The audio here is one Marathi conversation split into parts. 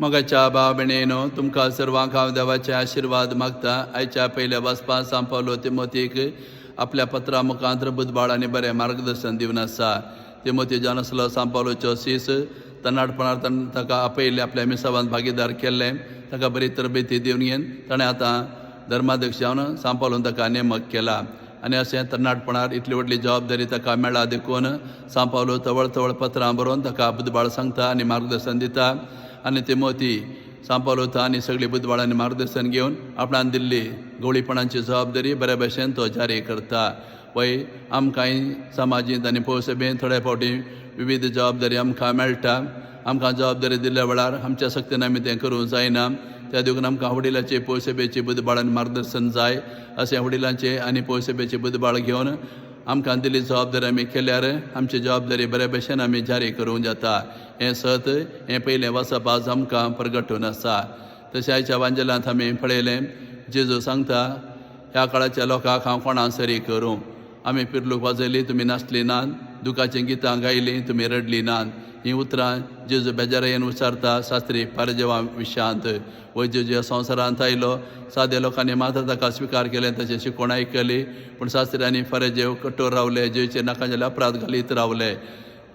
मोगाच्या भाव भयणीनो, तुमकां सर्वांक हांव देवाचे आशिर्वाद मागता. आयच्या पयल्या वचपा सांपावलो तिमोथीक आपल्या पत्रा मुखांतर बुधबाळ आनी बरें मार्गदर्शन दिवन आसा. तिमोथी जावन आसलो सांपावलोच्यो सीस तरणाटपणांत ताका आपयले, आपल्या मिसावांत भागीदार केल्लें, ताका बरी तरबेती दिवन घेवन ताणें आतां धर्माध्यक्ष जावन सांपावलोन ताका नेमक केला. आनी अशें तरणाटपणार इतली व्हडली जबाबदारी ताका मेळ्ळा देखून सांपावलो तवळ तवळ पत्रां बरोवन ताका बुधबाळ सांगता आनी मार्गदर्शन दिता. आनी तिमोथी सांपावलो आनी सगळी बुधबाळांनी मार्गदर्शन घेवन आपणान दिल्ली गवळीपणांची जबाबदारी बऱ्या भशेन तो जारी करता. वय आमकांय समाजींत आनी पौसभेंत थोड्या फावटी विविध जबाबदारी आमकां मेळटा. आमकां जबाबदारी दिल्ल्या वेळार आमच्या सक्तीन आमी तें करूं जायना. त्या देखून आमकां वडिलांचे पौसभेची बुधबाळांनी मार्गदर्शन जाय. अशें वडिलांचे आनी पौसभेची बुधबाळ घेवन आमकां दिल्ली जबाबदारी आमी केल्यार आमची जबाबदारी बऱ्या भशेन आमी जारी करूं जाता. हें सत हें पयलें वचप आज आमकां प्रगटून आसा. तशें आयच्या वांजेलांत आमी पळयलें, जेजू सांगता, ह्या काळाच्या लोकांक हांव कोणा सरी करूं. आमी पिरलूक वाजयली, तुमी नाचली नात. दुखाचीं गितां गायलीं, तुमी रडली नात. हीं उतरां जेजू बेजारायेन उच्चारता शास्त्री फारिजेवा विशयांत. वय जेजू ह्या संवसारांत आयलो, साद्या लोकांनी मात्र ताका स्विकार केलें, ताचें शिकवण आयकली. पूण शास्त्र्यांनी फारिजेव कठोर रावले, जेजूचेर नाका जाल्यार अपराध घालीत रावले.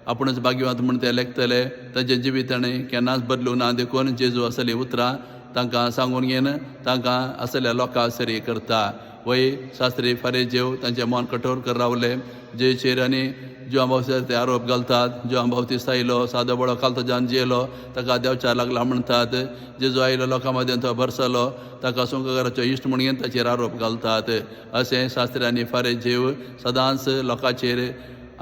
आपुणूच भाग्यवंत म्हूण ते लेखतले. ताचें जिवीत ताणें केन्नाच बदलूं ना देखून जेजू असलीं उतरां तांकां सांगून घेवन तांकां असल्या लोकांक सरी करता. वय शास्त्री फारिजेव तांचें मन कठोर कर रावले. जेचेर आनी जुवां भावतेर ते आरोप घालतात. जुवां भावतीस आयलो, सादो बळो कालतो जावन जियेलो, ताका देंवचार लागला म्हणटात. जेजू आयलो, लोकां मदें तो भरसलो, ताका सुंककाराचो इश्ट म्हूण घेवन ताचेर आरोप घालतात. अशें शास्त्री आनी फारिजेव सदांच लोकांचेर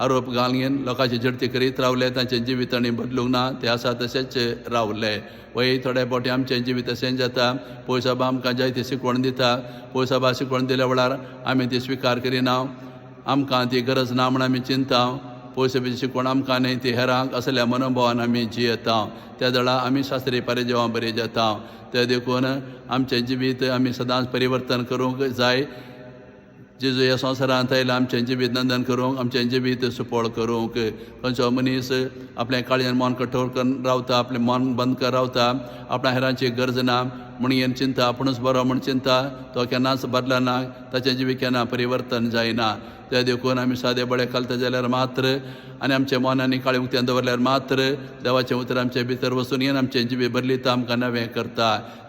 आरोप घालून लोकांची झडती करीत रावले. तांचें जिवीत तांणी बदलूंक ना, ते आसा तशेंच रावले. वय थोड्या फावटी आमचें जिवीत अशें जाता. पौसाबा आमकां जायती शिकवण दिता. पौसाबा शिकवण दिल्या वेळार आमी ती स्विकार करिना. आमकां ती गरज ना म्हूण आमी चिंता. पौसभेची शिकवण आमकां न्हय, ती हेरांक असल्या मनोभावान आमी जियेता. त्या दळा आमी शास्त्री फारिजेवां बरी जाता. ते देखून आमचें जिवीत आमी सदांच परिवर्तन करूंक जाय. जेजू ह्या संवसारांत आयला आमचें जिवीत नंदन करूंक, आमचें जिवीत सुपळ करूंक. खंयचो मनीस आपलें काळजेन मन कठोर करून रावता, आपलें मन बंद कर रावता, आपणा हेरांची गरज ना म्हूण हें चिंता, आपुणूच बरो म्हूण चिंता, तो केन्नाच बदलना. ताचें जिवीत केन्ना परिवर्तन जायना. ते देखून आमी सादें बळें घालता जाल्यार मात्र आनी आमच्या मनांनी काळी उक्त्यान दवरल्यार मात्र देवाचें उतर आमचे भितर वचून येवन आमचें जिवीत बदलिता, आमकां नवें करता.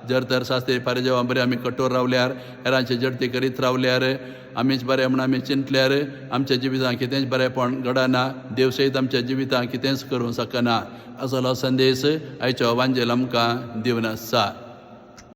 जर तर शास्त्री फारिजेवां बरें आमी कठोर रावल्यार, हेरांची झडती करीत रावल्यार, आमीच बरें म्हूण आमी चिंतल्यार आमच्या जिवितांत कितेंच बरेंपण घडना. देव सयत आमच्या जिवितांत कितेंच करूं शकना. असलो संदेश आयचो वांजेल आमकां दिवन आसा.